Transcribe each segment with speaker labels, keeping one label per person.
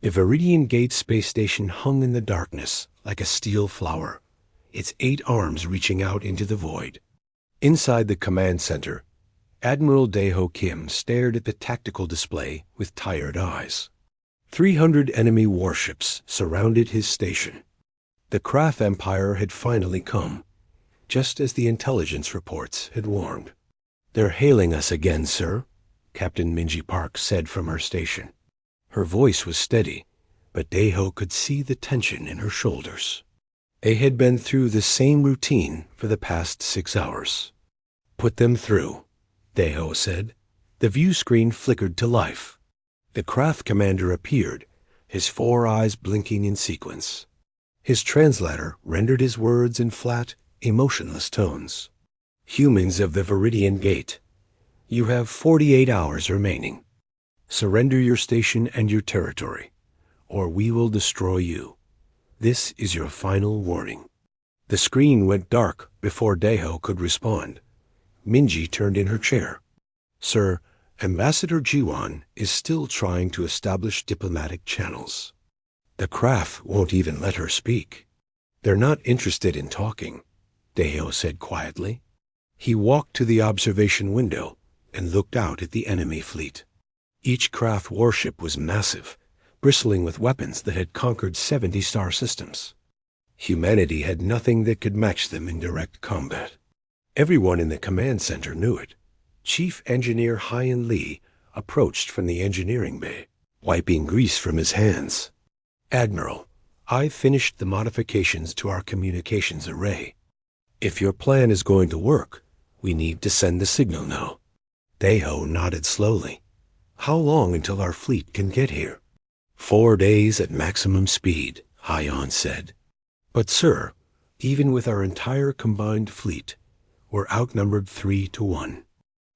Speaker 1: A Viridian Gate space station hung in the darkness like a steel flower, its 8 arms reaching out into the void. Inside the command center, Admiral Daeho Kim stared at the tactical display with tired eyes. 300 enemy warships surrounded his station. The Krath Empire had finally come, just as the intelligence reports had warned. "They're hailing us again, sir," Captain Minji Park said from her station. Her voice was steady, but Daeho could see the tension in her shoulders. They had been through the same routine for the past 6 hours. "Put them through," Daeho said. The view screen flickered to life. The Krath commander appeared, his 4 eyes blinking in sequence. His translator rendered his words in flat, emotionless tones. "Humans of the Viridian Gate, you have 48 hours remaining. Surrender your station and your territory, or we will destroy you. This is your final warning." The screen went dark before Daeho could respond. Minji turned in her chair. "Sir, Ambassador Jiwan is still trying to establish diplomatic channels. The Krath won't even let her speak." "They're not interested in talking," Daeho said quietly. He walked to the observation window and looked out at the enemy fleet. Each Krath warship was massive, bristling with weapons that had conquered 70 star systems. Humanity had nothing that could match them in direct combat. Everyone in the command center knew it. Chief Engineer Hyan Lee approached from the engineering bay, wiping grease from his hands. "Admiral, I've finished the modifications to our communications array. If your plan is going to work, we need to send the signal now." Daeho nodded slowly. "How long until our fleet can get here?" 4 days at maximum speed, Hyan said. "But sir, even with our entire combined fleet, we're outnumbered 3 to 1.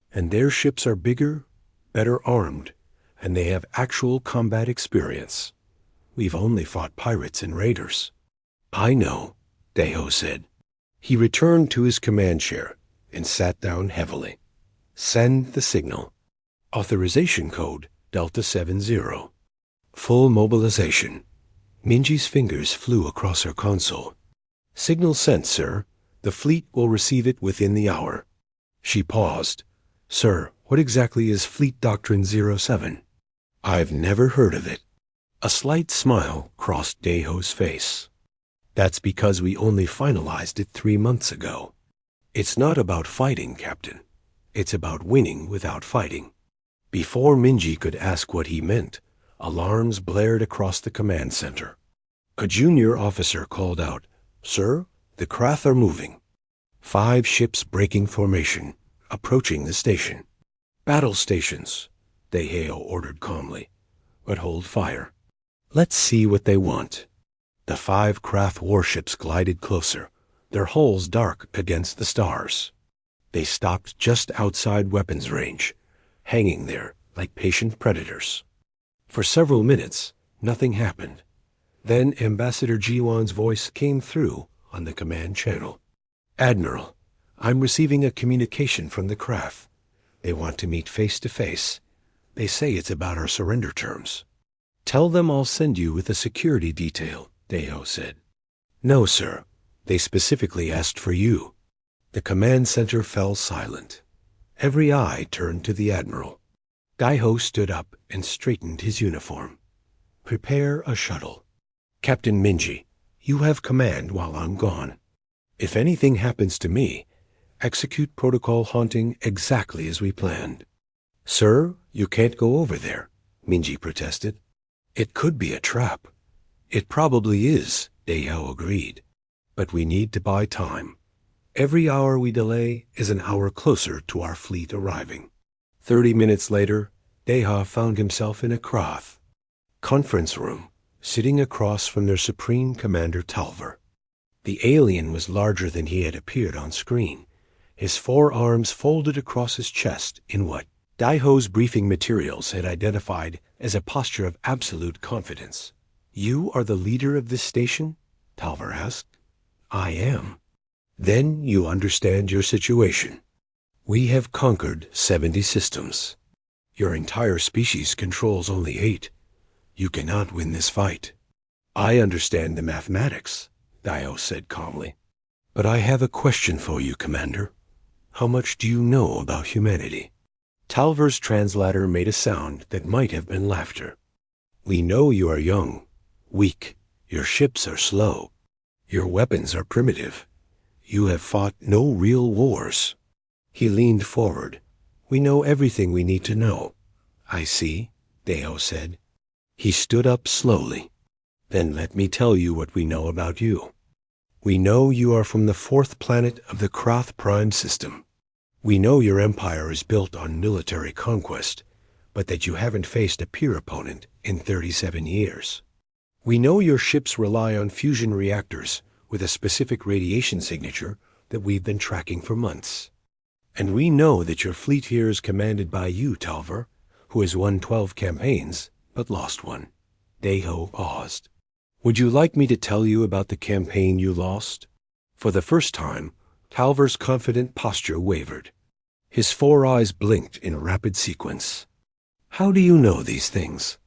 Speaker 1: And their ships are bigger, better armed, and they have actual combat experience. We've only fought pirates and raiders." "I know," Daeho said. He returned to his command chair and sat down heavily. "Send the signal. Authorization code Delta 70. Full mobilization." Minji's fingers flew across her console. "Signal sent, sir. The fleet will receive it within the hour." She paused. "Sir, what exactly is Fleet Doctrine 07? "I've never heard of it." A slight smile crossed Daeho's face. "That's because we only finalized it 3 months ago. It's not about fighting, Captain. It's about winning without fighting." Before Minji could ask what he meant, alarms blared across the command center. A junior officer called out, "Sir, the Krath are moving." 5 ships breaking formation, approaching the station. "Battle stations," Daeho ordered calmly, "but hold fire. Let's see what they want." The 5 Krath warships glided closer, their hulls dark against the stars. They stopped just outside weapons range, hanging there like patient predators. For several minutes, nothing happened. Then Ambassador Jiwan's voice came through on the command channel. "Admiral, I'm receiving a communication from the Krath. They want to meet face to face. They say it's about our surrender terms." "Tell them I'll send you with a security detail," Daeho said. "No, sir. They specifically asked for you." The command center fell silent. Every eye turned to the Admiral. Daeho stood up and straightened his uniform. "Prepare a shuttle. Captain Minji, you have command while I'm gone. If anything happens to me, execute protocol haunting exactly as we planned." "Sir, you can't go over there," Minji protested. "It could be a trap." "It probably is," Daeho agreed. "But we need to buy time. Every hour we delay is an hour closer to our fleet arriving." 30 minutes later, Daeho found himself in a Krath conference room, sitting across from their Supreme Commander Talver. The alien was larger than he had appeared on screen, his 4 arms folded across his chest in what Daeho's briefing materials had identified as a posture of absolute confidence. "You are the leader of this station?" Talver asked. "I am." "Then you understand your situation. We have conquered 70 systems. Your entire species controls only 8. You cannot win this fight. I understand the mathematics, Dio said calmly. But I have a question for you, Commander. How much do you know about humanity? Talver's translator made a sound that might have been laughter. We know you are young, weak. Your ships are slow. Your weapons are primitive. You have fought no real wars. He leaned forward. We know everything we need to know. I see, Deo said. He stood up slowly. Then let me tell you what we know about you. We know you are from the 4th planet of the Krath Prime system. We know your empire is built on military conquest, but that you haven't faced a peer opponent in 37 years. We know your ships rely on fusion reactors with a specific radiation signature that we've been tracking for months. And we know that your fleet here is commanded by you, Talver, who has won 12 campaigns, but lost one. Deho paused. Would you like me to tell you about the campaign you lost? For the first time, Talver's confident posture wavered. His 4 eyes blinked in rapid sequence. How do you know these things?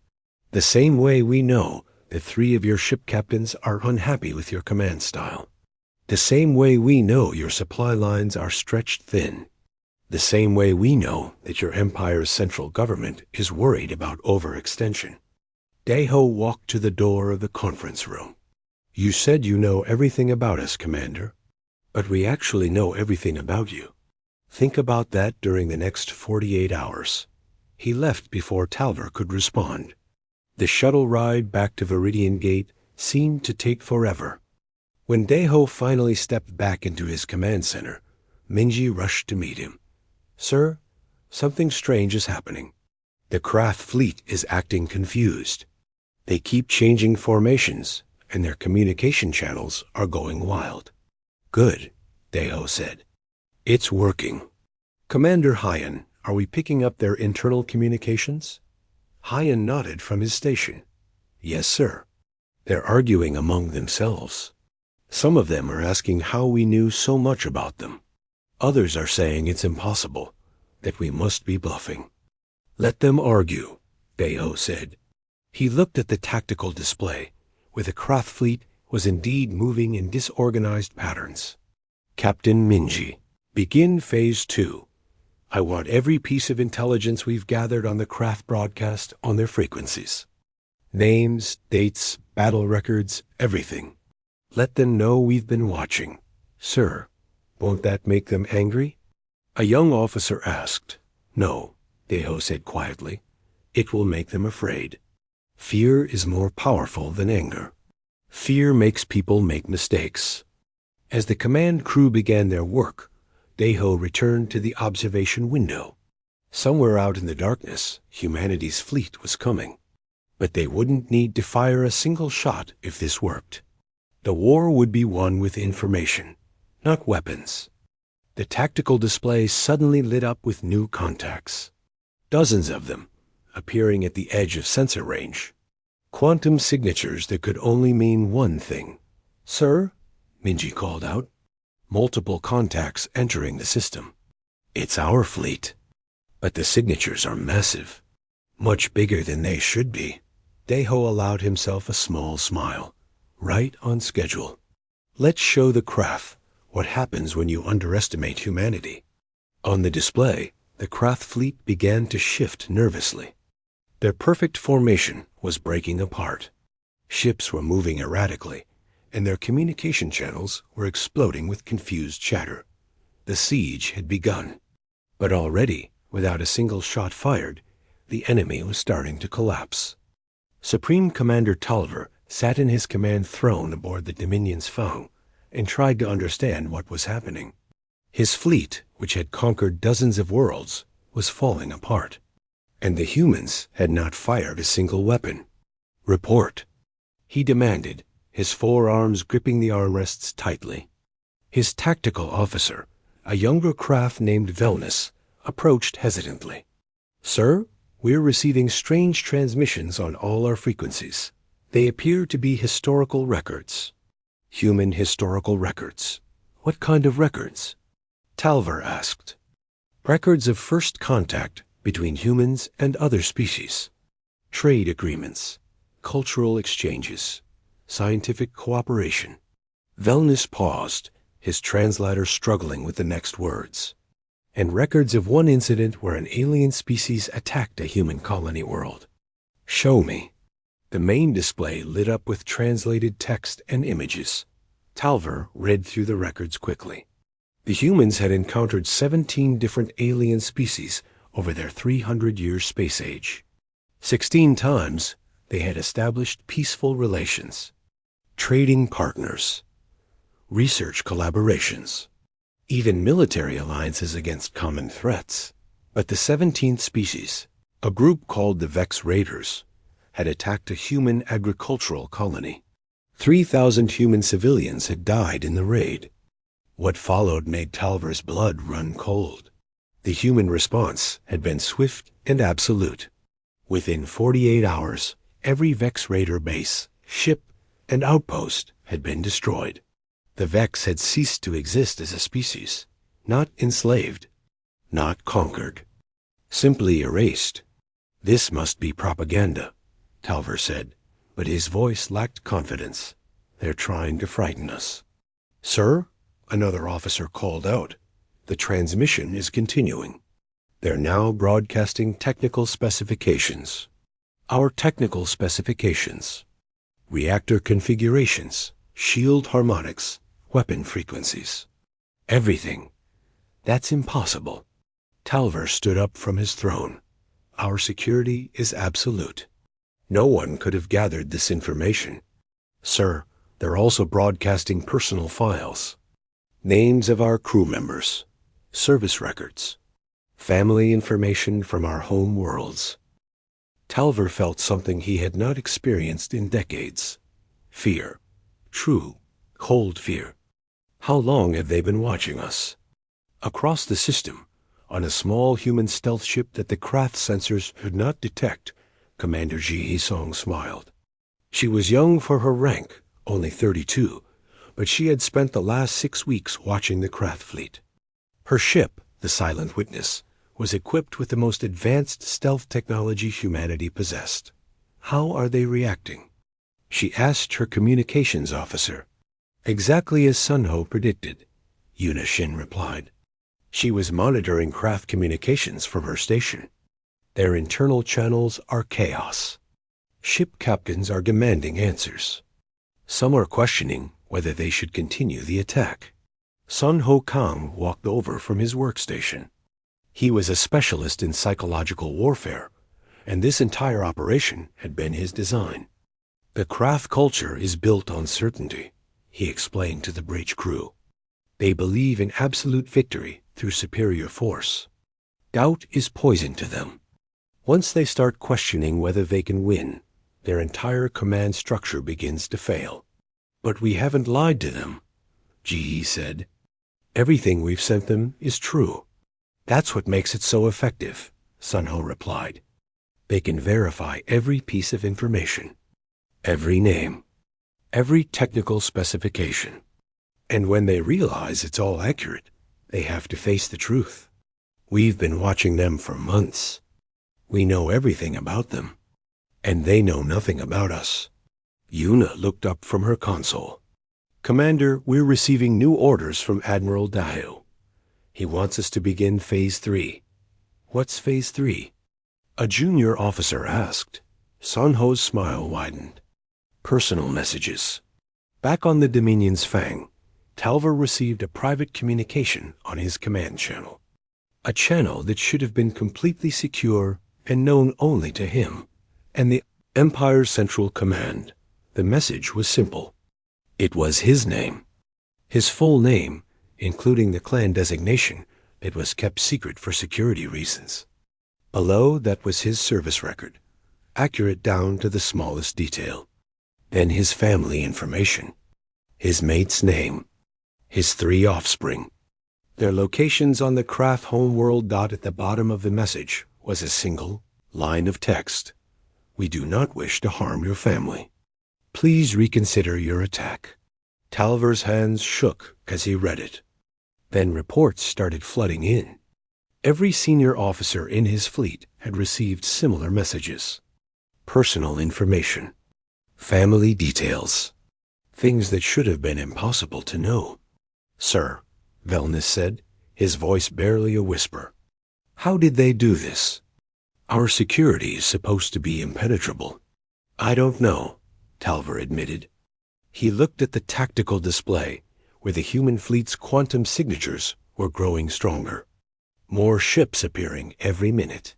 Speaker 1: The same way we know that 3 of your ship captains are unhappy with your command style. The same way we know your supply lines are stretched thin. The same way we know that your empire's central government is worried about overextension. Deho walked to the door of the conference room. You said you know everything about us, Commander, but we actually know everything about you. Think about that during the next 48 hours. He left before Talver could respond. The shuttle ride back to Viridian Gate seemed to take forever. When Deho finally stepped back into his command center, Minji rushed to meet him. Sir, something strange is happening. The Krath fleet is acting confused. They keep changing formations, and their communication channels are going wild. Good, Deho said. It's working. Commander Hyan, are we picking up their internal communications? Hyan nodded from his station. Yes, sir. They're arguing among themselves. Some of them are asking how we knew so much about them. Others are saying it's impossible, that we must be bluffing. Let them argue, Deho said. He looked at the tactical display, where the Krath fleet was indeed moving in disorganized patterns. Captain Minji, begin Phase 2. I want every piece of intelligence we've gathered on the Krath broadcast on their frequencies. Names, dates, battle records, everything. Let them know we've been watching. Sir, won't that make them angry? A young officer asked. No, Deho said quietly. It will make them afraid. Fear is more powerful than anger. Fear makes people make mistakes. As the command crew began their work, Deho returned to the observation window. Somewhere out in the darkness, humanity's fleet was coming. But they wouldn't need to fire a single shot if this worked. The war would be won with information, not weapons. The tactical display suddenly lit up with new contacts. Dozens of them, appearing at the edge of sensor range. Quantum signatures that could only mean one thing. Sir, Minji called out. Multiple contacts entering the system. It's our fleet. But the signatures are massive. Much bigger than they should be. Deho allowed himself a small smile. Right on schedule. Let's show the Krath what happens when you underestimate humanity. On the display, the Krath fleet began to shift nervously. Their perfect formation was breaking apart. Ships were moving erratically, and their communication channels were exploding with confused chatter. The siege had begun. But already, without a single shot fired, the enemy was starting to collapse. Supreme Commander Talver sat in his command throne aboard the Dominion's Fang and tried to understand what was happening. His fleet, which had conquered dozens of worlds, was falling apart. And the humans had not fired a single weapon. Report, he demanded, his forearms gripping the armrests tightly. His tactical officer, a younger Krath named Velnus, approached hesitantly. Sir, we're receiving strange transmissions on all our frequencies. They appear to be historical records. Human historical records. What kind of records? Talver asked. Records of first contact between humans and other species. Trade agreements. cultural exchanges, scientific cooperation. Wellness paused, his translator struggling with the next words. And records of one incident where an alien species attacked a human colony world. Show me. The main display lit up with translated text and images. Talver read through the records quickly. The humans had encountered 17 different alien species over their 300-year space age. 16 times, they had established peaceful relations, trading partners, research collaborations, even military alliances against common threats. But the 17th species, a group called the Vex Raiders, had attacked a human agricultural colony. 3,000 human civilians had died in the raid. What followed made Talver's blood run cold. The human response had been swift and absolute. Within 48 hours, every Vex Raider base, ship, and outpost had been destroyed. The Vex had ceased to exist as a species, not enslaved, not conquered, simply erased. This must be propaganda, Talver said, but his voice lacked confidence. They're trying to frighten us. Sir, another officer called out. The transmission is continuing. They're now broadcasting technical specifications. Our technical specifications. Reactor configurations, shield harmonics, weapon frequencies. Everything. That's impossible. Talver stood up from his throne. Our security is absolute. No one could have gathered this information. Sir, they're also broadcasting personal files. Names of our crew members, service records, family information from our home worlds. Talver felt something he had not experienced in decades. Fear. True, cold fear. How long have they been watching us? Across the system, on a small human stealth ship that the craft sensors could not detect, Commander Ji Hee-song smiled. She was young for her rank, only 32, but she had spent the last 6 weeks watching the craft fleet. Her ship, the Silent Witness, was equipped with the most advanced stealth technology humanity possessed. How are they reacting? She asked her communications officer. Exactly as Sun Ho predicted, Yuna Shin replied. She was monitoring craft communications from her station. Their internal channels are chaos. Ship captains are demanding answers. Some are questioning whether they should continue the attack. Sun Ho Kang walked over from his workstation. He was a specialist in psychological warfare, and this entire operation had been his design. The craft culture is built on certainty, he explained to the bridge crew. They believe in absolute victory through superior force. Doubt is poison to them. Once they start questioning whether they can win, their entire command structure begins to fail. But we haven't lied to them, Ji said. Everything we've sent them is true. That's what makes it so effective, Sun Ho replied. They can verify every piece of information, every name, every technical specification. And when they realize it's all accurate, they have to face the truth. We've been watching them for months. We know everything about them, and they know nothing about us. Yuna looked up from her console. Commander, we're receiving new orders from Admiral Dahil. He wants us to begin Phase 3. What's Phase 3? A junior officer asked. Sun Ho's smile widened. Personal messages. Back on the Dominion's Fang, Talver received a private communication on his command channel. A channel that should have been completely secure and known only to him and the Empire's Central Command. The message was simple. It was his name. His full name, including the clan designation, it was kept secret for security reasons. Below that was his service record, accurate down to the smallest detail. Then his family information, his mate's name, his 3 offspring. Their locations on the craft homeworld. At the bottom of the message was a single line of text. We do not wish to harm your family. Please reconsider your attack. Talver's hands shook as he read it. Then reports started flooding in. Every senior officer in his fleet had received similar messages. Personal information. Family details. Things that should have been impossible to know. Sir, Velnus said, his voice barely a whisper. How did they do this? Our security is supposed to be impenetrable. I don't know, Talver admitted. He looked at the tactical display, where the human fleet's quantum signatures were growing stronger. More ships appearing every minute.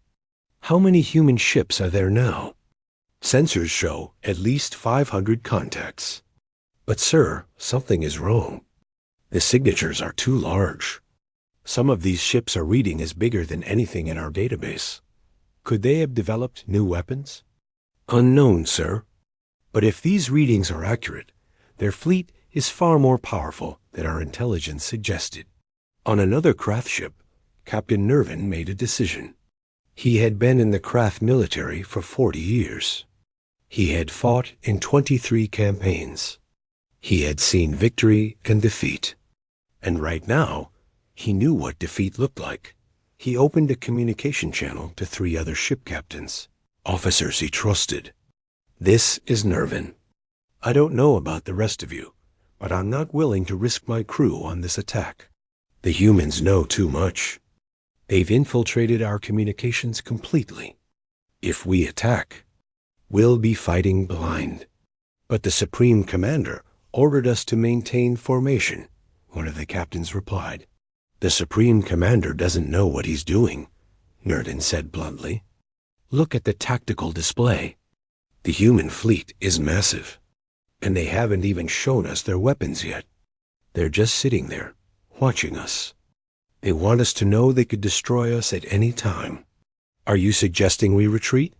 Speaker 1: How many human ships are there now? Sensors show at least 500 contacts. But sir, something is wrong. The signatures are too large. Some of these ships are reading as bigger than anything in our database. Could they have developed new weapons? Unknown, sir. But if these readings are accurate, their fleet is far more powerful than our intelligence suggested. On another craft ship, Captain Nervin made a decision. He had been in the craft military for 40 years. He had fought in 23 campaigns. He had seen victory and defeat. And right now, he knew what defeat looked like. He opened a communication channel to 3 other ship captains, officers he trusted. This is Nervin. I don't know about the rest of you, but I'm not willing to risk my crew on this attack. The humans know too much. They've infiltrated our communications completely. If we attack, we'll be fighting blind. But the Supreme Commander ordered us to maintain formation, one of the captains replied. The Supreme Commander doesn't know what he's doing, Nervin said bluntly. Look at the tactical display. The human fleet is massive, and they haven't even shown us their weapons yet. They're just sitting there, watching us. They want us to know they could destroy us at any time. Are you suggesting we retreat?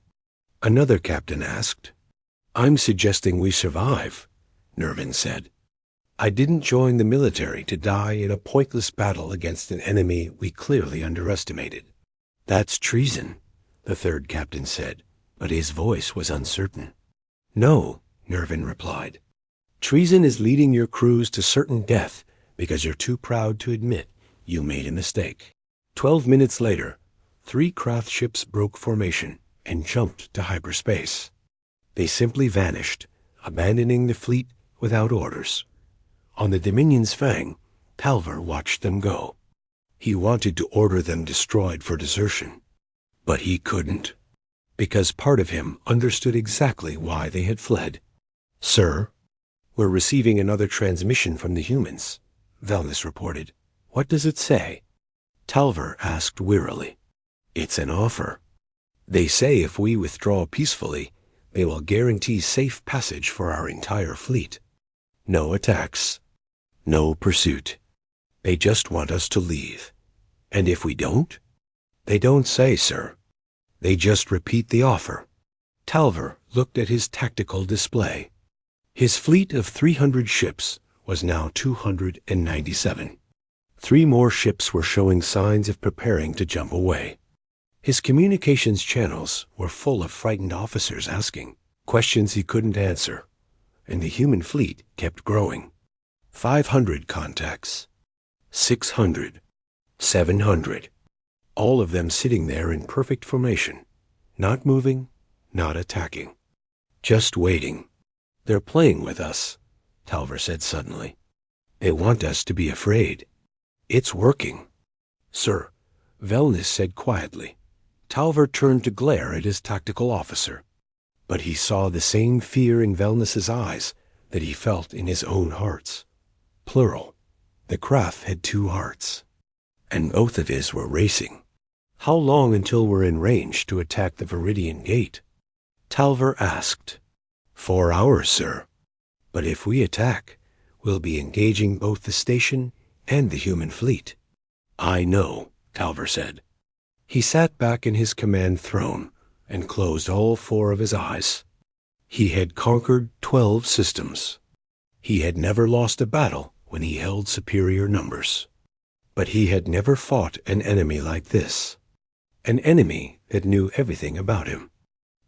Speaker 1: Another captain asked. I'm suggesting we survive, Nervin said. I didn't join the military to die in a pointless battle against an enemy we clearly underestimated. That's treason, the third captain said, but his voice was uncertain. No, Nervin replied. Treason is leading your crews to certain death because you're too proud to admit you made a mistake. 12 minutes later, 3 craft ships broke formation and jumped to hyperspace. They simply vanished, abandoning the fleet without orders. On the Dominion's Fang, Talver watched them go. He wanted to order them destroyed for desertion, but he couldn't, because part of him understood exactly why they had fled. Sir, we're receiving another transmission from the humans, Velnus reported. What does it say? Talver asked wearily. It's an offer. They say if we withdraw peacefully, they will guarantee safe passage for our entire fleet. No attacks. No pursuit. They just want us to leave. And if we don't? They don't say, sir. They just repeat the offer. Talver looked at his tactical display. His fleet of 300 ships was now 297. 3 more ships were showing signs of preparing to jump away. His communications channels were full of frightened officers asking questions he couldn't answer, and the human fleet kept growing. 500 contacts, 600, 700, all of them sitting there in perfect formation, not moving, not attacking, just waiting. They're playing with us, Talver said suddenly. They want us to be afraid. It's working. Sir, Velnus said quietly. Talver turned to glare at his tactical officer, but he saw the same fear in Velnus's eyes that he felt in his own hearts. Plural. The craft had 2 hearts, and both of his were racing. How long until we're in range to attack the Viridian Gate? Talver asked. 4 hours, sir. But if we attack, we'll be engaging both the station and the human fleet. I know, Talver said. He sat back in his command throne and closed all 4 of his eyes. He had conquered 12 systems. He had never lost a battle when he held superior numbers. But he had never fought an enemy like this. An enemy that knew everything about him.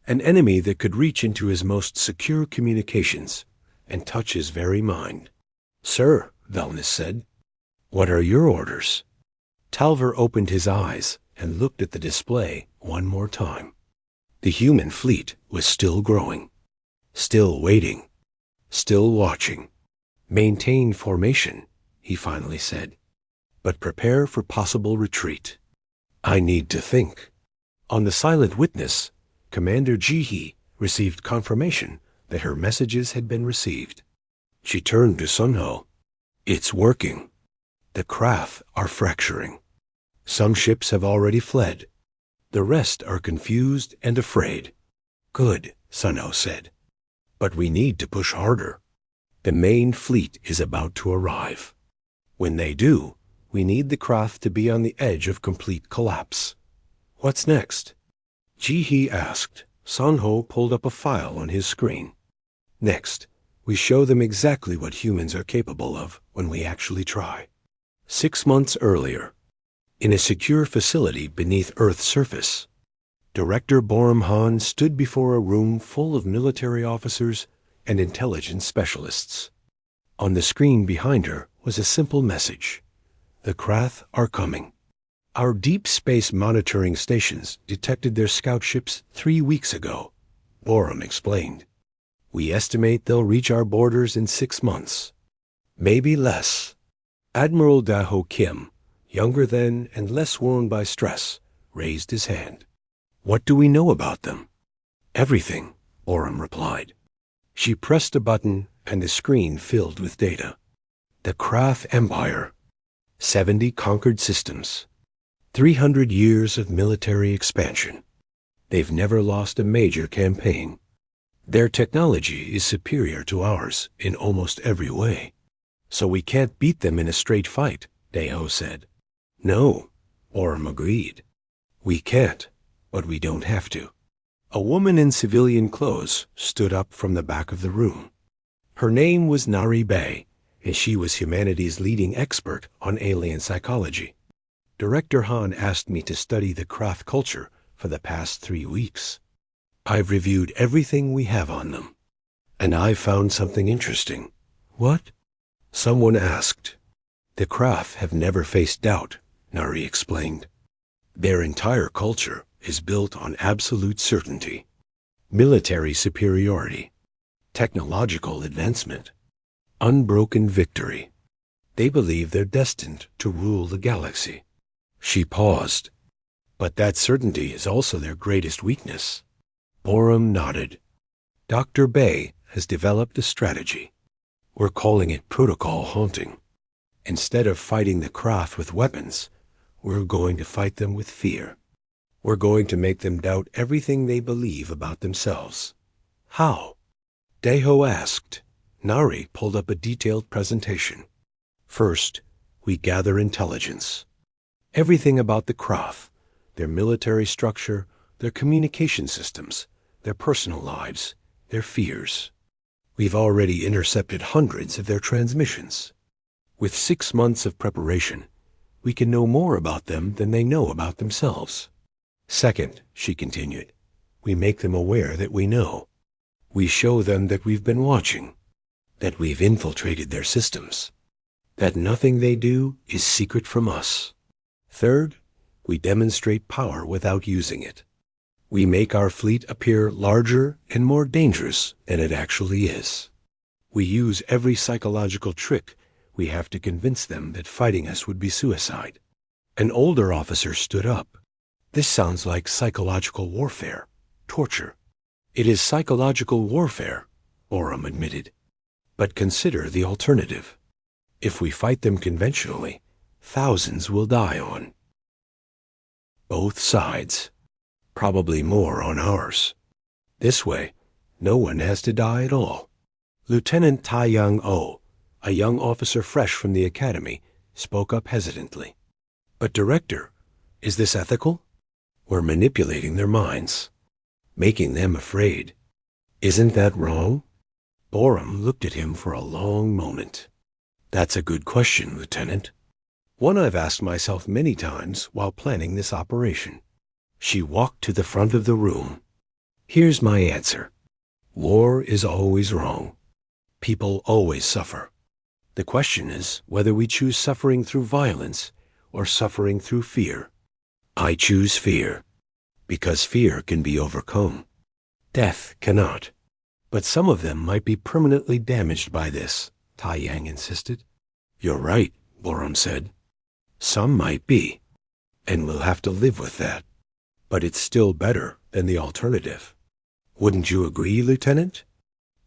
Speaker 1: An enemy that could reach into his most secure communications and touch his very mind. Sir, Velnus said, what are your orders? Talver opened his eyes and looked at the display one more time. The human fleet was still growing. Still waiting. Still watching. Maintain formation, he finally said. But prepare for possible retreat. I need to think. On the silent witness, Commander Jihi received confirmation that her messages had been received. She turned to Sunho. It's working. The craft are fracturing. Some ships have already fled. The rest are confused and afraid. Good, Sunho said. But we need to push harder. The main fleet is about to arrive. When they do, we need the craft to be on the edge of complete collapse. What's next? Jihi asked. Sunho pulled up a file on his screen. Next, we show them exactly what humans are capable of when we actually try. 6 months earlier, in a secure facility beneath Earth's surface, Director Borum Han stood before a room full of military officers and intelligence specialists. On the screen behind her was a simple message. The Krath are coming. Our deep space monitoring stations detected their scout ships 3 weeks ago, Borum explained. We estimate they'll reach our borders in 6 months. Maybe less. Admiral Daho Kim, younger than and less worn by stress, raised his hand. What do we know about them? Everything, Borum replied. She pressed a button and the screen filled with data. The Krath Empire. 70 conquered systems. 300 years of military expansion. They've never lost a major campaign. Their technology is superior to ours in almost every way. So we can't beat them in a straight fight, Daho said. No, Borum agreed. We can't, but we don't have to. A woman in civilian clothes stood up from the back of the room. Her name was Nari Bay, and she was humanity's leading expert on alien psychology. Director Han asked me to study the Krath culture for the past 3 weeks. I've reviewed everything we have on them, and I've found something interesting. What? Someone asked. The Krath have never faced doubt, Nari explained. Their entire culture is built on absolute certainty, military superiority, technological advancement, unbroken victory. They believe they're destined to rule the galaxy. She paused. But that certainty is also their greatest weakness. Borum nodded. Dr. Bay has developed a strategy. We're calling it protocol haunting. Instead of fighting the Krath with weapons, we're going to fight them with fear. We're going to make them doubt everything they believe about themselves. How? Daho asked. Nari pulled up a detailed presentation. First, we gather intelligence. Everything about the Krath, their military structure, their communication systems, their personal lives, their fears. We've already intercepted hundreds of their transmissions. With 6 months of preparation, we can know more about them than they know about themselves. Second, she continued, we make them aware that we know. We show them that we've been watching, that we've infiltrated their systems, that nothing they do is secret from us. Third, we demonstrate power without using it. We make our fleet appear larger and more dangerous than it actually is. We use every psychological trick we have to convince them that fighting us would be suicide. An older officer stood up. This sounds like psychological warfare, torture. It is psychological warfare, Borum admitted. But consider the alternative. If we fight them conventionally, thousands will die on both sides, probably more on ours. This way, no one has to die at all. Lieutenant Tai Young-oh, a young officer fresh from the academy, spoke up hesitantly. But Director, is this ethical? We're manipulating their minds, making them afraid. Isn't that wrong? Borum looked at him for a long moment. That's a good question, Lieutenant. One I've asked myself many times while planning this operation. She walked to the front of the room. Here's my answer. War is always wrong. People always suffer. The question is whether we choose suffering through violence or suffering through fear. I choose fear, because fear can be overcome. Death cannot. But some of them might be permanently damaged by this, Tai Yang insisted. You're right, Borum said. Some might be, and we'll have to live with that. But it's still better than the alternative. Wouldn't you agree, Lieutenant?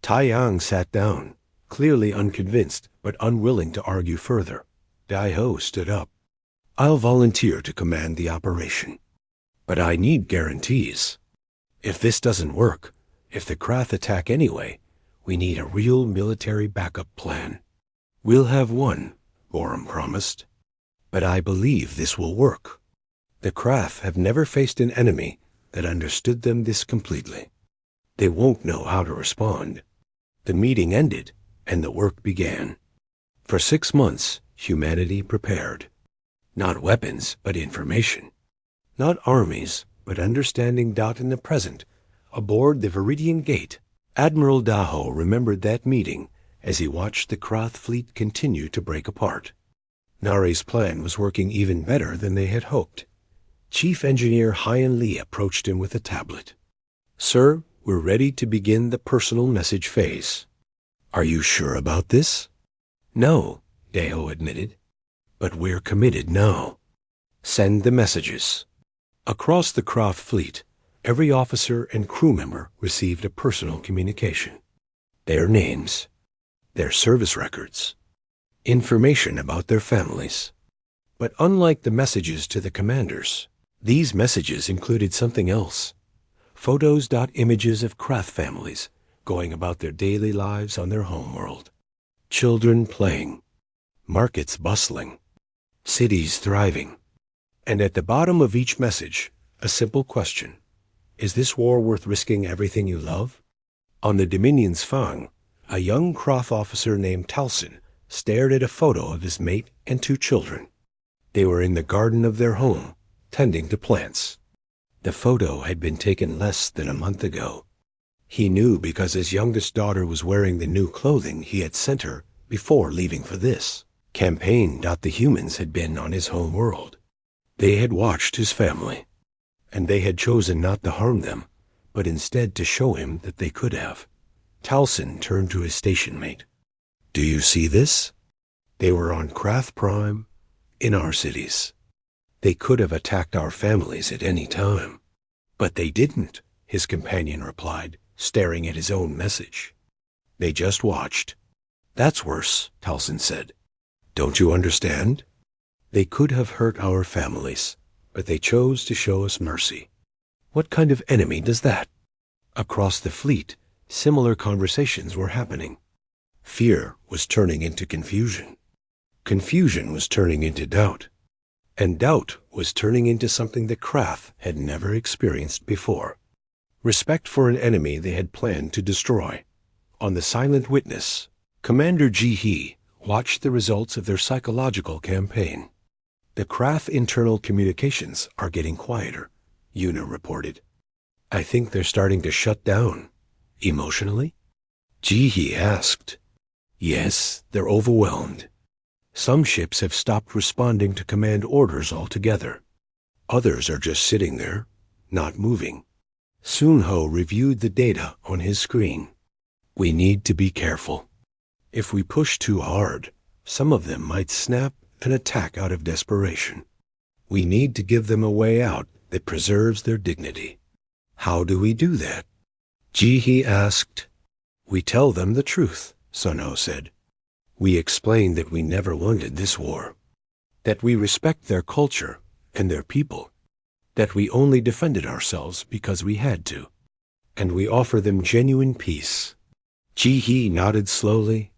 Speaker 1: Tai Yang sat down, clearly unconvinced but unwilling to argue further. Dai Ho stood up. I'll volunteer to command the operation. But I need guarantees. If this doesn't work, if the Krath attack anyway, we need a real military backup plan. We'll have one, Borum promised. But I believe this will work. The Krath have never faced an enemy that understood them this completely. They won't know how to respond. The meeting ended, and the work began. For 6 months, humanity prepared. Not weapons, but information. Not armies, but understanding dot in the present. Aboard the Viridian Gate, Admiral Daho remembered that meeting as he watched the Krath fleet continue to break apart. Nari's plan was working even better than they had hoped. Chief Engineer Hyan Li approached him with a tablet. Sir, we're ready to begin the personal message phase. Are you sure about this? No, Daho admitted. But we're committed now. Send the messages. Across the Krath fleet, every officer and crew member received a personal communication. Their names, their service records, information about their families. But unlike the messages to the commanders, these messages included something else. Photos.images of Krath families going about their daily lives on their homeworld. Children playing, markets bustling, cities thriving. And at the bottom of each message, a simple question. Is this war worth risking everything you love? On the Dominion's Fang, a young Krath officer named Talson stared at a photo of his mate and 2 children. They were in the garden of their home, tending to plants. The photo had been taken less than a month ago. He knew because his youngest daughter was wearing the new clothing he had sent her before leaving for this campaign. The humans had been on his home world. They had watched his family, and they had chosen not to harm them, but instead to show him that they could have. Talson turned to his station mate. Do you see this? They were on Krath Prime, in our cities. They could have attacked our families at any time. But they didn't, his companion replied, staring at his own message. They just watched. That's worse, Talson said. Don't you understand? They could have hurt our families, but they chose to show us mercy. What kind of enemy does that? Across the fleet, similar conversations were happening. Fear was turning into confusion. Confusion was turning into doubt. And doubt was turning into something the Krath had never experienced before. Respect for an enemy they had planned to destroy. On the Silent Witness, Commander Ji-hee watched the results of their psychological campaign. The Krath internal communications are getting quieter, Yuna reported. I think they're starting to shut down. Emotionally? Ji-hee asked. Yes, they're overwhelmed. Some ships have stopped responding to command orders altogether. Others are just sitting there, not moving. Soon-ho reviewed the data on his screen. We need to be careful. If we push too hard, some of them might snap and attack out of desperation. We need to give them a way out that preserves their dignity. How do we do that? Ji-hee asked. We tell them the truth, Sun-ho said. We explain that we never wanted this war, that we respect their culture and their people, that we only defended ourselves because we had to, and we offer them genuine peace. Ji-hee nodded slowly.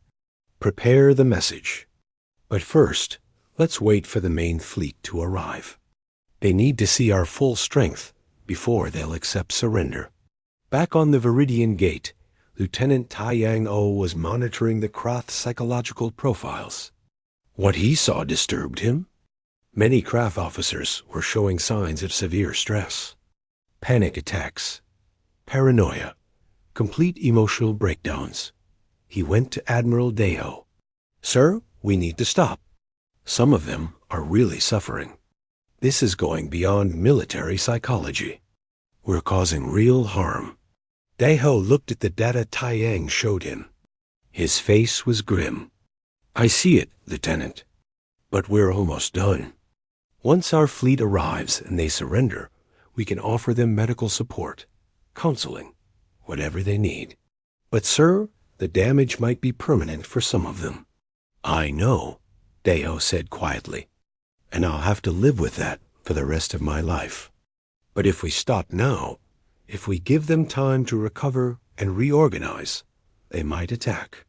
Speaker 1: Prepare the message. But first, let's wait for the main fleet to arrive. They need to see our full strength before they'll accept surrender. Back on the Viridian Gate, Lieutenant Tai Yang-o was monitoring the Krath psychological profiles. What he saw disturbed him. Many Krath officers were showing signs of severe stress. Panic attacks, paranoia, complete emotional breakdowns. He went to Admiral Daho. Sir, we need to stop. Some of them are really suffering. This is going beyond military psychology. We're causing real harm. Daiho looked at the data Taiyang showed him. His face was grim. I see it, Lieutenant. But we're almost done. Once our fleet arrives and they surrender, we can offer them medical support, counseling, whatever they need. But, sir, the damage might be permanent for some of them. I know, Daiho said quietly, and I'll have to live with that for the rest of my life. But if we stop now, if we give them time to recover and reorganize, they might attack.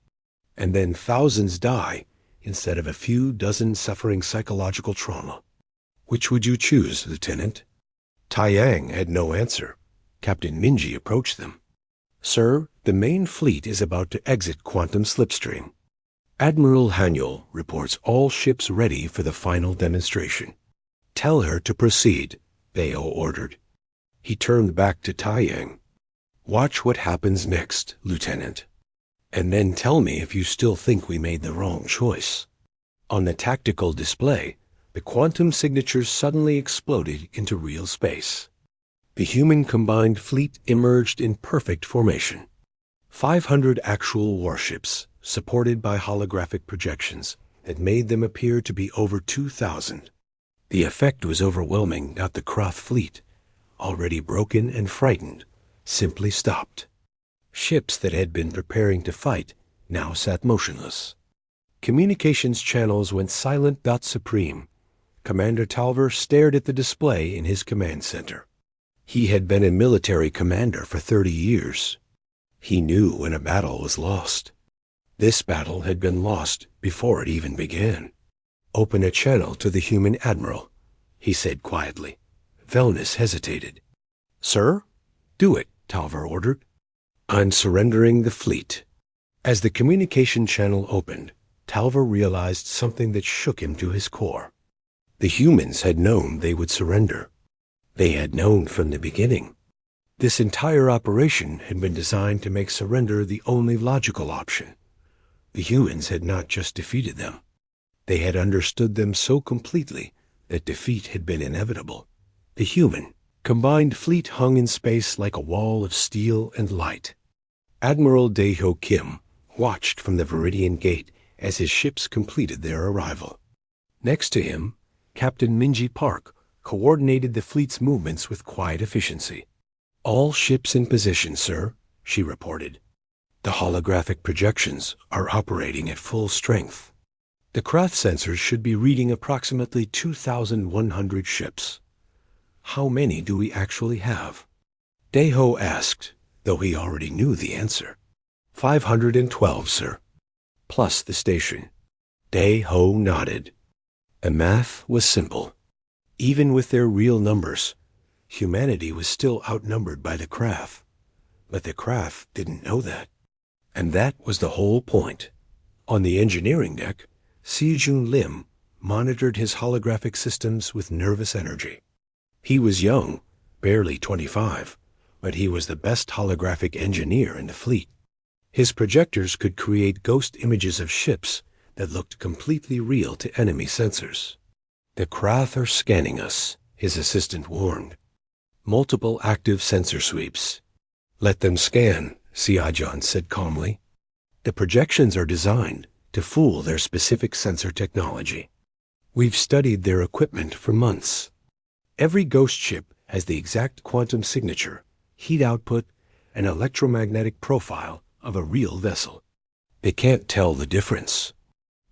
Speaker 1: And then thousands die instead of a few dozen suffering psychological trauma. Which would you choose, Lieutenant? Taiyang had no answer. Captain Minji approached them. Sir, the main fleet is about to exit Quantum Slipstream. Admiral Hanyul reports all ships ready for the final demonstration. Tell her to proceed, Bayo ordered. He turned back to Taiyang. Watch what happens next, Lieutenant. And then tell me if you still think we made the wrong choice. On the tactical display, the quantum signatures suddenly exploded into real space. The human combined fleet emerged in perfect formation. 500 actual warships, supported by holographic projections, that made them appear to be over 2,000. The effect was overwhelming. Not the Kroth fleet, already broken and frightened, simply stopped. Ships that had been preparing to fight now sat motionless. Communications channels went silent. Supreme. Commander Talver stared at the display in his command center. He had been a military commander for 30 years. He knew when a battle was lost. This battle had been lost before it even began. Open a channel to the human admiral, he said quietly. Velnus hesitated. Sir? Do it, Talver ordered. I'm surrendering the fleet. As the communication channel opened, Talver realized something that shook him to his core. The humans had known they would surrender. They had known from the beginning. This entire operation had been designed to make surrender the only logical option. The humans had not just defeated them. They had understood them so completely that defeat had been inevitable. The human, combined fleet hung in space like a wall of steel and light. Admiral Daeho Kim watched from the Viridian Gate as his ships completed their arrival. Next to him, Captain Minji Park coordinated the fleet's movements with quiet efficiency. All ships in position, sir, she reported. The holographic projections are operating at full strength. The Kroth sensors should be reading approximately 2,100 ships. How many do we actually have? Daeho asked, though he already knew the answer. 512, sir. Plus the station. Daeho nodded. The math was simple. Even with their real numbers, humanity was still outnumbered by the Kroth. But the Kroth didn't know that. And that was the whole point. On the engineering deck, Si-Jun Lim monitored his holographic systems with nervous energy. He was young, barely 25, but he was the best holographic engineer in the fleet. His projectors could create ghost images of ships that looked completely real to enemy sensors. The Kroth are scanning us, his assistant warned. Multiple active sensor sweeps. Let them scan, Si-Jun said calmly. The projections are designed to fool their specific sensor technology. We've studied their equipment for months. Every ghost ship has the exact quantum signature, heat output, and electromagnetic profile of a real vessel. They can't tell the difference.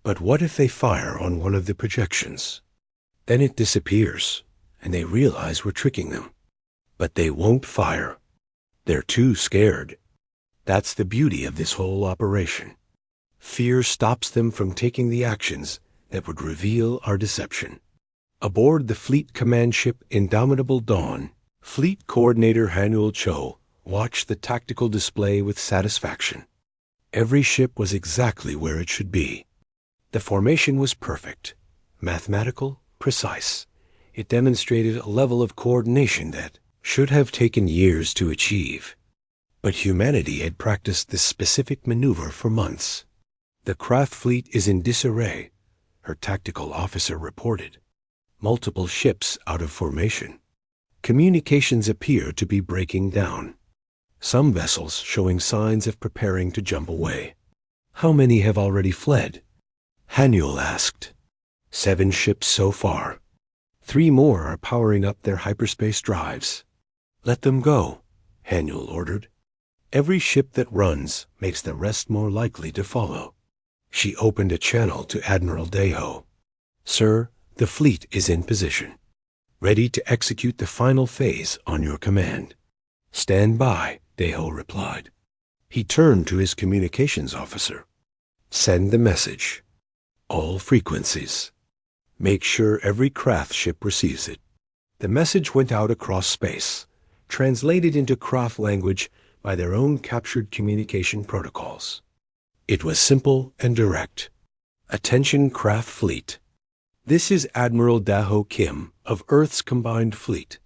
Speaker 1: But what if they fire on one of the projections? Then it disappears, and they realize we're tricking them. But they won't fire. They're too scared. That's the beauty of this whole operation. Fear stops them from taking the actions that would reveal our deception. Aboard the fleet command ship Indomitable Dawn, Fleet Coordinator Hanul Cho watched the tactical display with satisfaction. Every ship was exactly where it should be. The formation was perfect, mathematical, precise. It demonstrated a level of coordination that should have taken years to achieve. But humanity had practiced this specific maneuver for months. The Kroth fleet is in disarray, her tactical officer reported. Multiple ships out of formation. Communications appear to be breaking down. some vessels showing signs of preparing to jump away. How many have already fled? Haniel asked. 7 ships so far. 3 more are powering up their hyperspace drives. Let them go, Haniel ordered. Every ship that runs makes the rest more likely to follow. She opened a channel to Admiral Deho. Sir, the fleet is in position, ready to execute the final phase on your command. Stand by, Deho replied. He turned to his communications officer. Send the message. All frequencies. Make sure every craft ship receives it. The message went out across space, translated into craft language by their own captured communication protocols. It was simple and direct. Attention craft fleet. This is Admiral Daho Kim of Earth's Combined Fleet.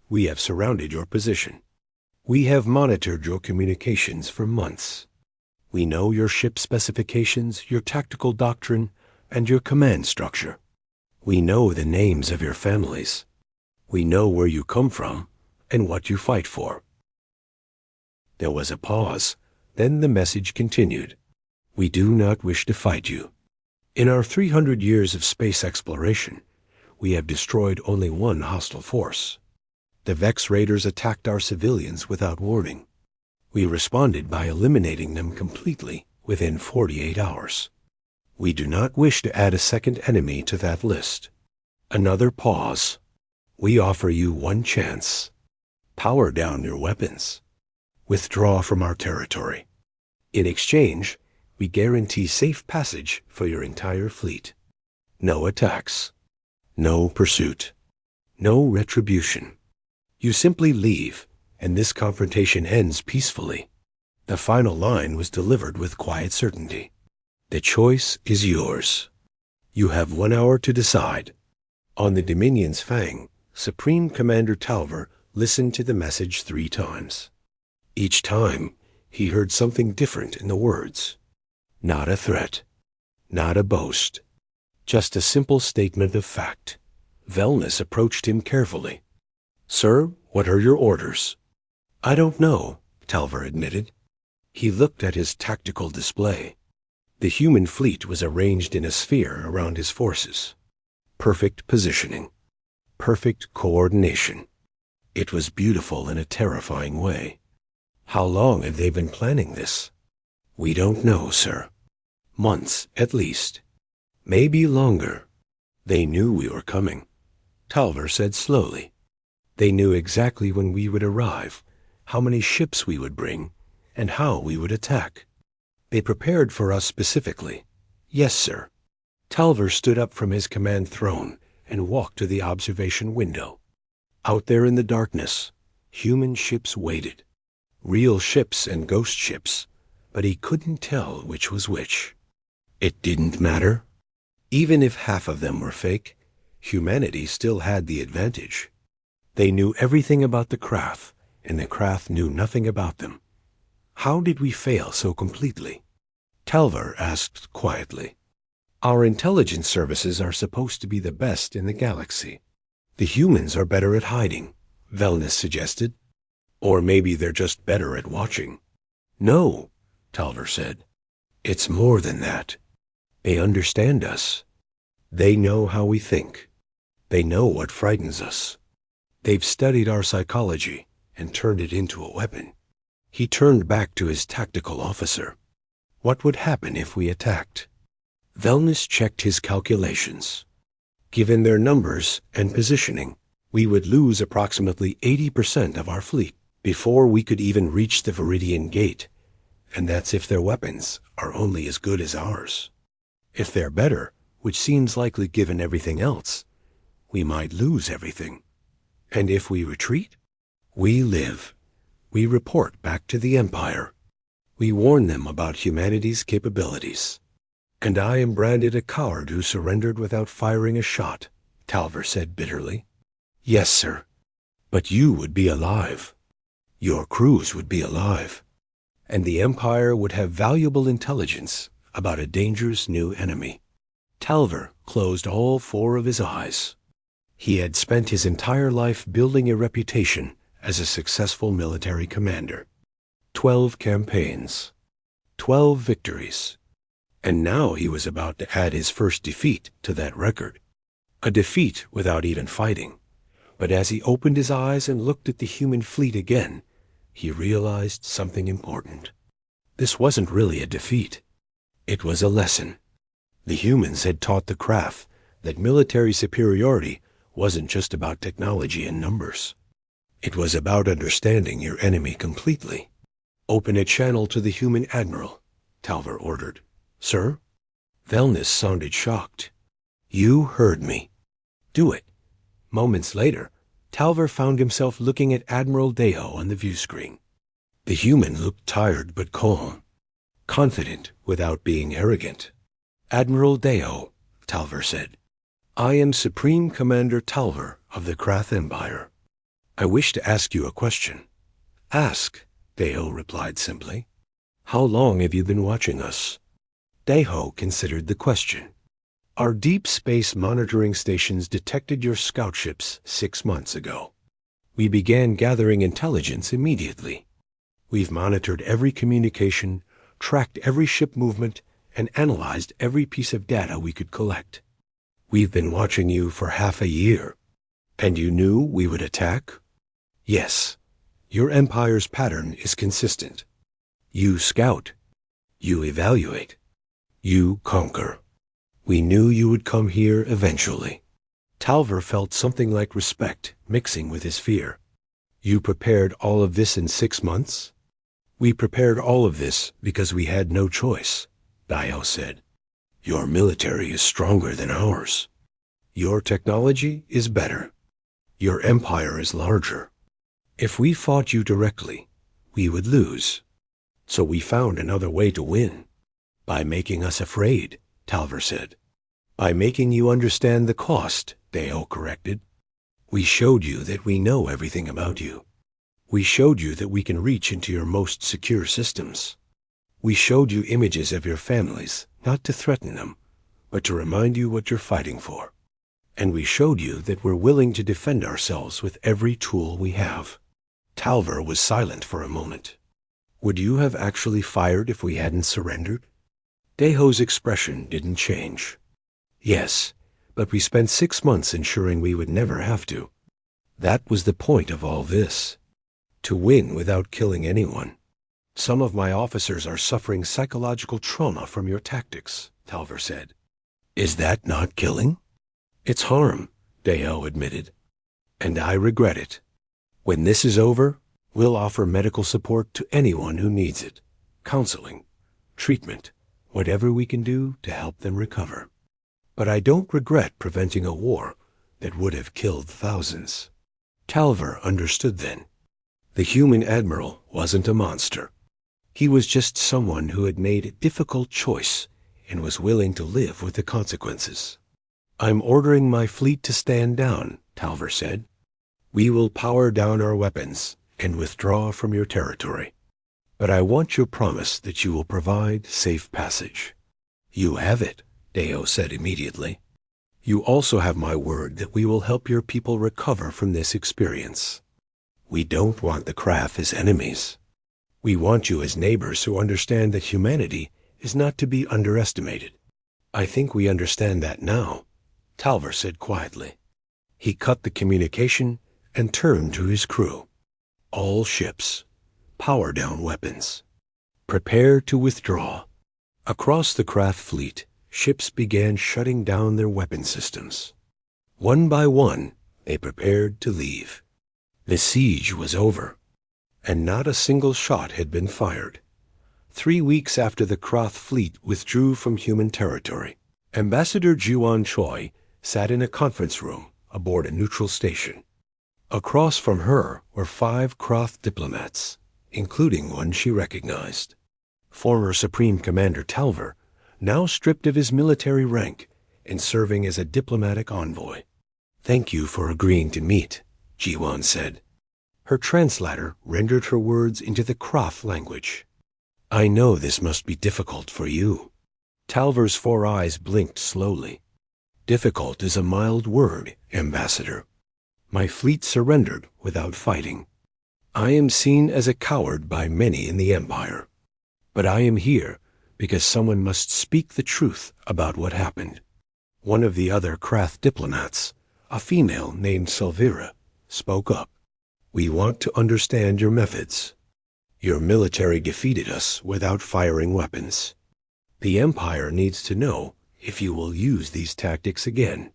Speaker 1: We have surrounded your position. We have monitored your communications for months. We know your ship specifications, your tactical doctrine, and your command structure. We know the names of your families. We know where you come from and what you fight for. There was a pause. Then the message continued. We do not wish to fight you. In our 300 years of space exploration, we have destroyed only one hostile force. The Vex Raiders attacked our civilians without warning. We responded by eliminating them completely within 48 hours. We do not wish to add a second enemy to that list. Another pause. We offer you one chance. Power down your weapons. Withdraw from our territory. In exchange, we guarantee safe passage for your entire fleet. No attacks. No pursuit. No retribution. You simply leave, and this confrontation ends peacefully. The final line was delivered with quiet certainty. The choice is yours. You have 1 hour to decide. On the Dominion's Fang, Supreme Commander Talver listened to the message 3 times. Each time, he heard something different in the words. Not a threat. Not a boast. Just a simple statement of fact. Velnus approached him carefully. Sir, what are your orders? I don't know, Talver admitted. He looked at his tactical display. The human fleet was arranged in a sphere around his forces. Perfect positioning. Perfect coordination. It was beautiful in a terrifying way. How long have they been planning this? We don't know, sir. Months, at least. Maybe longer. They knew we were coming. Talver said slowly. They knew exactly when we would arrive, how many ships we would bring, and how we would attack. They prepared for us specifically. Yes, sir. Talver stood up from his command throne and walked to the observation window. Out there in the darkness, human ships waited. Real ships and ghost ships, but he couldn't tell which was which. It didn't matter. Even if half of them were fake, humanity still had the advantage. They knew everything about the craft, and the craft knew nothing about them. How did we fail so completely? Talver asked quietly. Our intelligence services are supposed to be the best in the galaxy. The humans are better at hiding, Velnus suggested. Or maybe they're just better at watching. No, Talver said. It's more than that. They understand us. They know how we think. They know what frightens us. They've studied our psychology and turned it into a weapon. He turned back to his tactical officer. What would happen if we attacked? Velnus checked his calculations. Given their numbers and positioning, we would lose approximately 80% of our fleet before we could even reach the Viridian Gate, and that's if their weapons are only as good as ours. If they're better, which seems likely given everything else, we might lose everything. And if we retreat, we live. We report back to the Empire. We warn them about humanity's capabilities. And I am branded a coward who surrendered without firing a shot, Talver said bitterly. Yes, sir. But you would be alive. Your crews would be alive. And the Empire would have valuable intelligence about a dangerous new enemy. Talver closed all 4 of his eyes. He had spent his entire life building a reputation as a successful military commander. 12 campaigns, 12 victories. And now he was about to add his first defeat to that record. A defeat without even fighting. But as he opened his eyes and looked at the human fleet again, he realized something important. This wasn't really a defeat. It was a lesson. The humans had taught the craft that military superiority wasn't just about technology and numbers. It was about understanding your enemy completely. Open a channel to the human admiral, Talver ordered. Sir? Velnus sounded shocked. You heard me. Do it. Moments later, Talver found himself looking at Admiral Deho on the view screen. The human looked tired but calm, confident without being arrogant. Admiral Deho, Talver said. I am Supreme Commander Talver of the Krath Empire. I wish to ask you a question. Ask, Deho replied simply. How long have you been watching us? Deho considered the question. Our deep space monitoring stations detected your scout ships 6 months ago. We began gathering intelligence immediately. We've monitored every communication, tracked every ship movement, and analyzed every piece of data we could collect. We've been watching you for half a year. And you knew we would attack? Yes. Your empire's pattern is consistent. You scout. You evaluate. You conquer. We knew you would come here eventually. Talver felt something like respect mixing with his fear. You prepared all of this in 6 months? We prepared all of this because we had no choice, Deho said. Your military is stronger than ours. Your technology is better. Your empire is larger. If we fought you directly, we would lose. So we found another way to win. By making us afraid, Talver said. By making you understand the cost, Deho corrected. We showed you that we know everything about you. We showed you that we can reach into your most secure systems. We showed you images of your families, not to threaten them, but to remind you what you're fighting for. And we showed you that we're willing to defend ourselves with every tool we have. Talver was silent for a moment. Would you have actually fired if we hadn't surrendered? Deho's expression didn't change. Yes, but we spent 6 months ensuring we would never have to. That was the point of all this. To win without killing anyone. Some of my officers are suffering psychological trauma from your tactics, Talver said. Is that not killing? It's harm, Deho admitted. And I regret it. When this is over, we'll offer medical support to anyone who needs it. Counseling, treatment, whatever we can do to help them recover. But I don't regret preventing a war that would have killed thousands. Talver understood then. The human admiral wasn't a monster. He was just someone who had made a difficult choice and was willing to live with the consequences. I'm ordering my fleet to stand down, Talver said. We will power down our weapons and withdraw from your territory. But I want your promise that you will provide safe passage. You have it, Deho said immediately. You also have my word that we will help your people recover from this experience. We don't want the craft as enemies. We want you as neighbors who understand that humanity is not to be underestimated. I think we understand that now, Talver said quietly. He cut the communication and turned to his crew. All ships, power down weapons. Prepare to withdraw. Across the craft fleet, ships began shutting down their weapon systems. One by one, they prepared to leave. The siege was over, and not a single shot had been fired. 3 weeks after the Krath fleet withdrew from human territory, Ambassador Jiwan Choi sat in a conference room aboard a neutral station. Across from her were 5 Krath diplomats, including one she recognized. Former Supreme Commander Talver, now stripped of his military rank and serving as a diplomatic envoy. Thank you for agreeing to meet, Jiwan said. Her translator rendered her words into the Krath language. I know this must be difficult for you. Talver's 4 eyes blinked slowly. Difficult is a mild word, Ambassador. My fleet surrendered without fighting. I am seen as a coward by many in the Empire. But I am here because someone must speak the truth about what happened. One of the other Krath diplomats, a female named Silvira, spoke up. We want to understand your methods. Your military defeated us without firing weapons. The Empire needs to know if you will use these tactics again.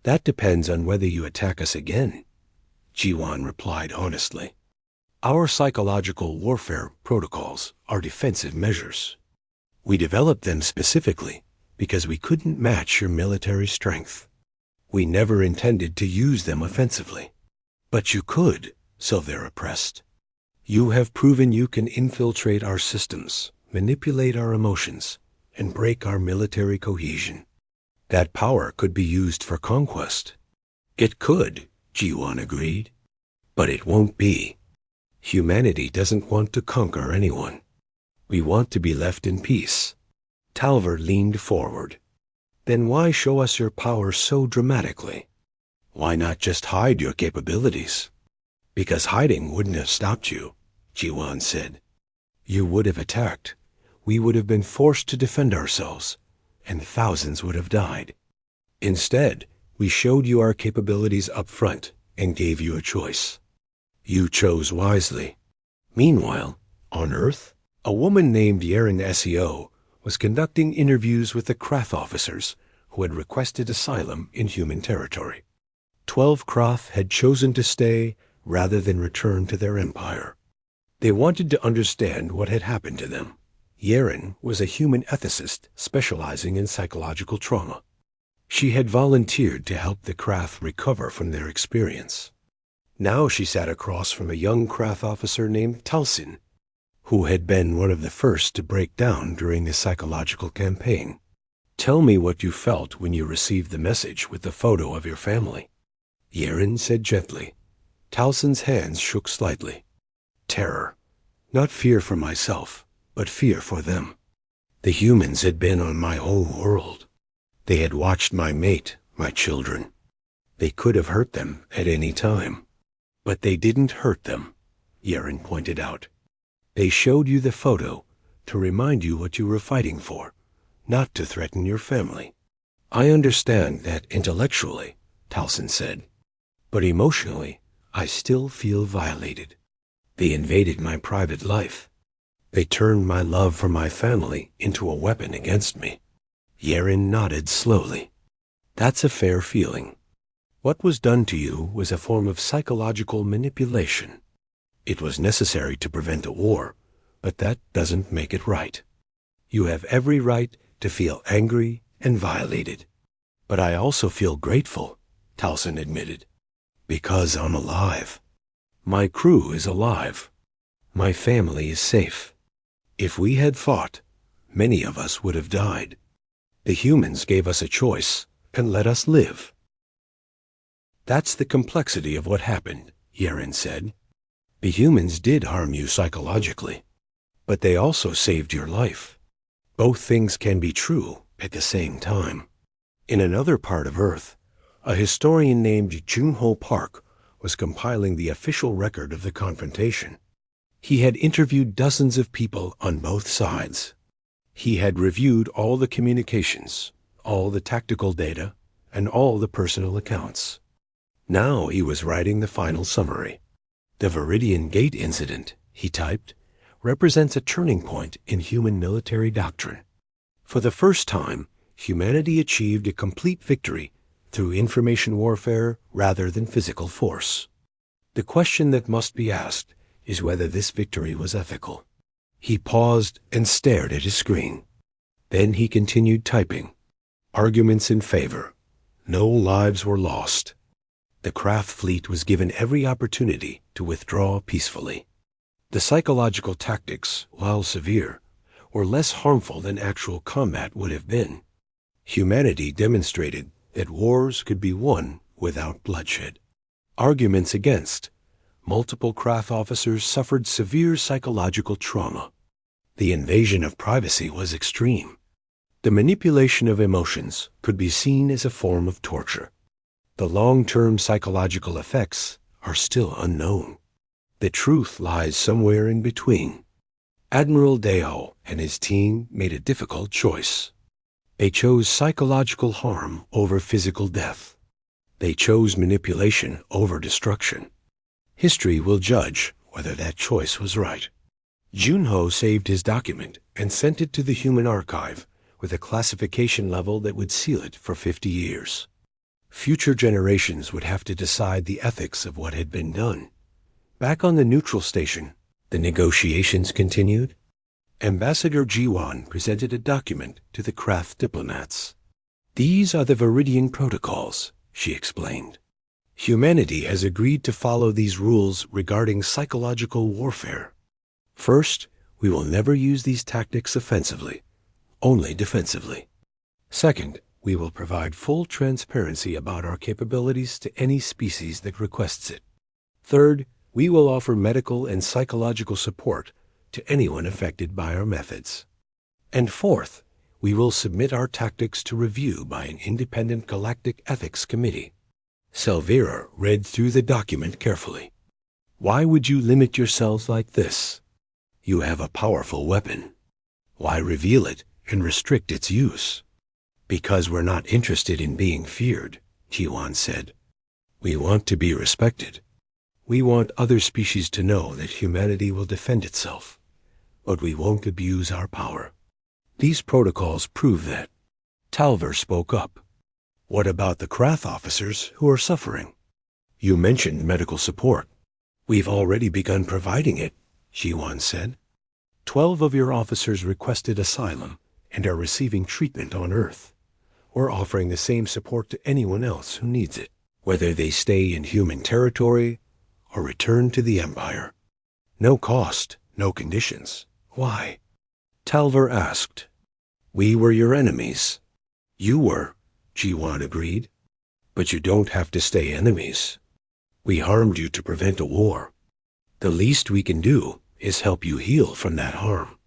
Speaker 1: That depends on whether you attack us again, Jiwan replied honestly. Our psychological warfare protocols are defensive measures. We developed them specifically because we couldn't match your military strength. We never intended to use them offensively. But you could, Silvera pressed. You have proven you can infiltrate our systems, manipulate our emotions, and break our military cohesion. That power could be used for conquest. It could, Jiwan agreed. But it won't be. Humanity doesn't want to conquer anyone. We want to be left in peace. Talver leaned forward. Then why show us your power so dramatically? Why not just hide your capabilities? Because hiding wouldn't have stopped you, Jiwan said. You would have attacked. We would have been forced to defend ourselves, and thousands would have died. Instead, we showed you our capabilities up front and gave you a choice. You chose wisely. Meanwhile, on Earth, a woman named Yaren SEO was conducting interviews with the Krath officers who had requested asylum in human territory. 12 Krath had chosen to stay rather than return to their empire. They wanted to understand what had happened to them. Yaren was a human ethicist specializing in psychological trauma. She had volunteered to help the Krath recover from their experience. Now she sat across from a young Krath officer named Talsin, who had been one of the first to break down during the psychological campaign. Tell me what you felt when you received the message with the photo of your family, Yaren said gently. Talsin's hands shook slightly. Terror. Not fear for myself, but fear for them. The humans had been on my whole world. They had watched my mate, my children. They could have hurt them at any time. But they didn't hurt them, Yaren pointed out. They showed you the photo to remind you what you were fighting for, not to threaten your family. I understand that intellectually, Talsin said, but emotionally, I still feel violated. They invaded my private life. They turned my love for my family into a weapon against me. Yaren nodded slowly. That's a fair feeling. What was done to you was a form of psychological manipulation. It was necessary to prevent a war, but that doesn't make it right. You have every right to feel angry and violated. But I also feel grateful, Talsin admitted, because I'm alive. My crew is alive. My family is safe. If we had fought, many of us would have died. The humans gave us a choice and let us live. That's the complexity of what happened, Yaren said. The humans did harm you psychologically, but they also saved your life. Both things can be true at the same time. In another part of Earth, a historian named Junho Park was compiling the official record of the confrontation. He had interviewed dozens of people on both sides. He had reviewed all the communications, all the tactical data, and all the personal accounts. Now he was writing the final summary. The Viridian Gate incident, he typed, represents a turning point in human military doctrine. For the first time, humanity achieved a complete victory through information warfare rather than physical force. The question that must be asked is whether this victory was ethical. He paused and stared at his screen. Then he continued typing. Arguments in favor. No lives were lost. The Krath fleet was given every opportunity to withdraw peacefully. The psychological tactics, while severe, were less harmful than actual combat would have been. Humanity demonstrated that wars could be won without bloodshed. Arguments against. Multiple Krath officers suffered severe psychological trauma. The invasion of privacy was extreme. The manipulation of emotions could be seen as a form of torture. The long-term psychological effects are still unknown. The truth lies somewhere in between. Admiral Deo and his team made a difficult choice. They chose psychological harm over physical death. They chose manipulation over destruction. History will judge whether that choice was right. Junho saved his document and sent it to the human archive with a classification level that would seal it for 50 years. Future generations would have to decide the ethics of what had been done. Back on the neutral station, the negotiations continued. Ambassador Jiwan presented a document to the Krath diplomats. These are the Viridian protocols, she explained. Humanity has agreed to follow these rules regarding psychological warfare. First, we will never use these tactics offensively, only defensively. Second, we will provide full transparency about our capabilities to any species that requests it. Third, we will offer medical and psychological support to anyone affected by our methods. And fourth, we will submit our tactics to review by an independent galactic ethics committee. Selvira read through the document carefully. Why would you limit yourselves like this? You have a powerful weapon. Why reveal it and restrict its use? Because we're not interested in being feared, Jiwan said. We want to be respected. We want other species to know that humanity will defend itself, but we won't abuse our power. These protocols prove that. Talver spoke up. What about the Krath officers who are suffering? You mentioned medical support. We've already begun providing it, Jiwan said. 12 of your officers requested asylum and are receiving treatment on Earth. We're offering the same support to anyone else who needs it, whether they stay in human territory or return to the Empire. No cost, no conditions. Why? Talver asked. We were your enemies. You were, Jiwan agreed. But you don't have to stay enemies. We harmed you to prevent a war. The least we can do is help you heal from that harm.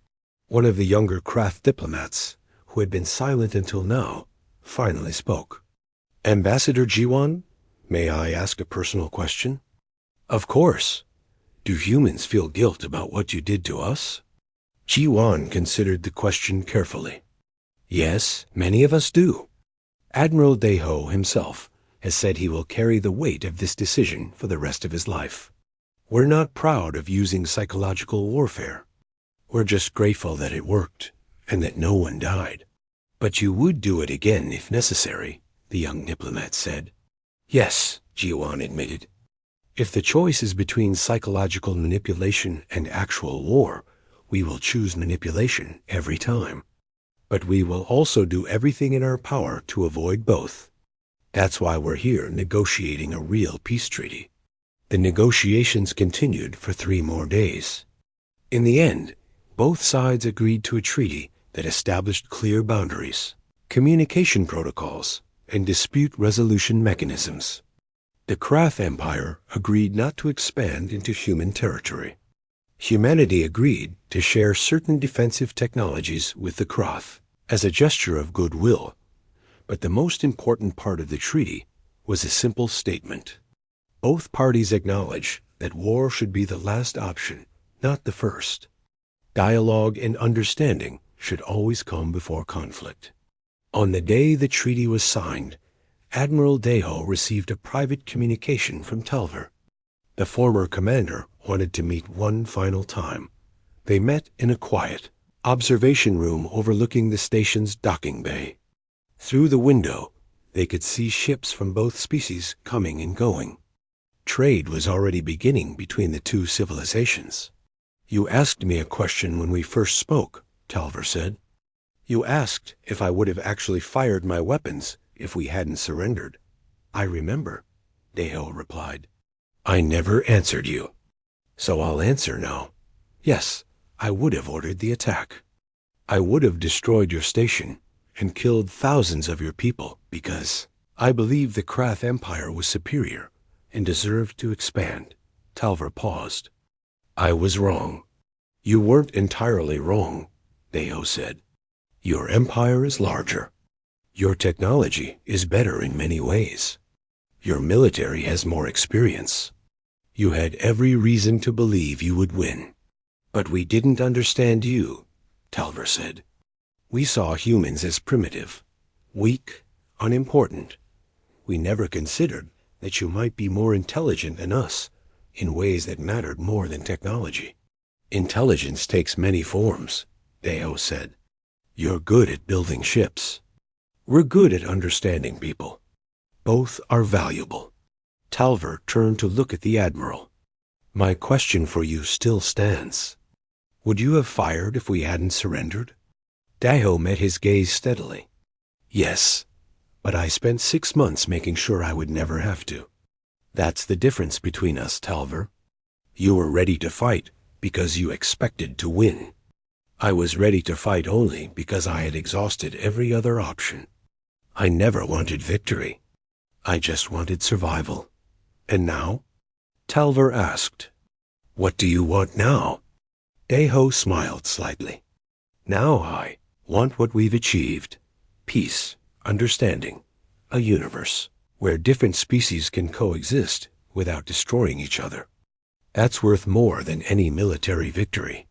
Speaker 1: One of the younger Krath diplomats, who had been silent until now, finally spoke. Ambassador Jiwan, may I ask a personal question? Of course. Do humans feel guilt about what you did to us? Jiwan considered the question carefully. Yes, many of us do. Admiral Deho himself has said he will carry the weight of this decision for the rest of his life. We're not proud of using psychological warfare. We're just grateful that it worked and that no one died. But you would do it again if necessary, the young diplomat said. Yes, Jiwan admitted. If the choice is between psychological manipulation and actual war, we will choose manipulation every time. But we will also do everything in our power to avoid both. That's why we're here negotiating a real peace treaty. The negotiations continued for 3 more days. In the end, both sides agreed to a treaty that established clear boundaries, communication protocols, and dispute resolution mechanisms. The Krath Empire agreed not to expand into human territory. Humanity agreed to share certain defensive technologies with the Krath as a gesture of goodwill. But the most important part of the treaty was a simple statement. Both parties acknowledge that war should be the last option, not the first. Dialogue and understanding should always come before conflict. On the day the treaty was signed, Admiral Deho received a private communication from Talver. The former commander wanted to meet one final time. They met in a quiet observation room overlooking the station's docking bay. Through the window, they could see ships from both species coming and going. Trade was already beginning between the two civilizations. You asked me a question when we first spoke, Talver said. You asked if I would have actually fired my weapons if we hadn't surrendered. I remember, Deho replied. I never answered you. So I'll answer now. Yes, I would have ordered the attack. I would have destroyed your station and killed thousands of your people because I believe the Krath Empire was superior and deserved to expand. Talver paused. I was wrong. You weren't entirely wrong, Deho said. Your empire is larger. Your technology is better in many ways. Your military has more experience. You had every reason to believe you would win. But we didn't understand you, Talver said. We saw humans as primitive, weak, unimportant. We never considered that you might be more intelligent than us in ways that mattered more than technology. Intelligence takes many forms, Deho said. You're good at building ships. We're good at understanding people. Both are valuable. Talver turned to look at the Admiral. My question for you still stands. Would you have fired if we hadn't surrendered? Deho met his gaze steadily. Yes, but I spent 6 months making sure I would never have to. That's the difference between us, Talver. You were ready to fight because you expected to win. I was ready to fight only because I had exhausted every other option. I never wanted victory. I just wanted survival. And now? Talver asked. What do you want now? Deho smiled slightly. Now I want what we've achieved. Peace, understanding, a universe where different species can coexist without destroying each other. That's worth more than any military victory.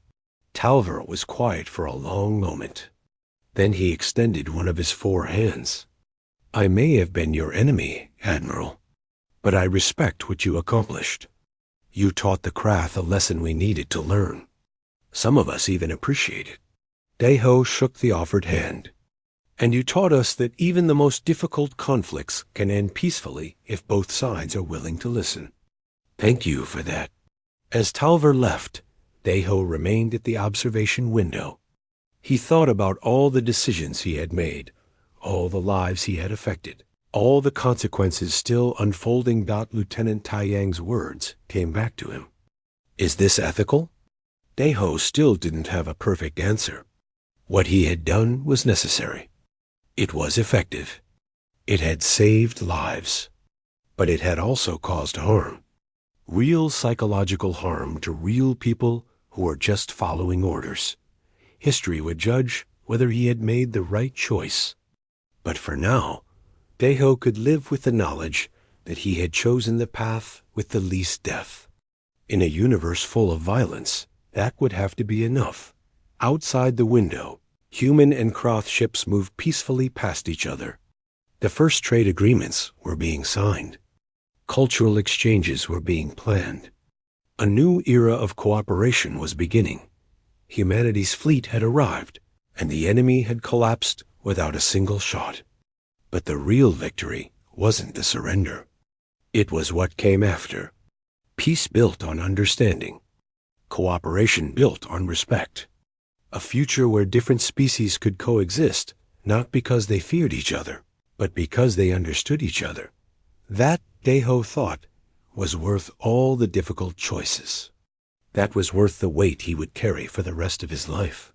Speaker 1: Talver was quiet for a long moment. Then he extended one of his 4 hands. I may have been your enemy, Admiral, but I respect what you accomplished. You taught the Krath a lesson we needed to learn. Some of us even appreciate it. Deho shook the offered hand. And you taught us that even the most difficult conflicts can end peacefully if both sides are willing to listen. Thank you for that. As Talver left, Deho remained at the observation window. He thought about all the decisions he had made, all the lives he had affected, all the consequences still unfolding. Lieutenant Taiyang's words came back to him. Is this ethical? Deho still didn't have a perfect answer. What he had done was necessary. It was effective. It had saved lives. But it had also caused harm. Real psychological harm to real people who were just following orders. History would judge whether he had made the right choice. But for now, Deho could live with the knowledge that he had chosen the path with the least death. In a universe full of violence, that would have to be enough. Outside the window, human and Krath ships moved peacefully past each other. The first trade agreements were being signed. Cultural exchanges were being planned. A new era of cooperation was beginning. Humanity's fleet had arrived, and the enemy had collapsed without a single shot. But the real victory wasn't the surrender. It was what came after. Peace built on understanding. Cooperation built on respect. A future where different species could coexist, not because they feared each other, but because they understood each other. That, Deho thought, was worth all the difficult choices. That was worth the weight he would carry for the rest of his life.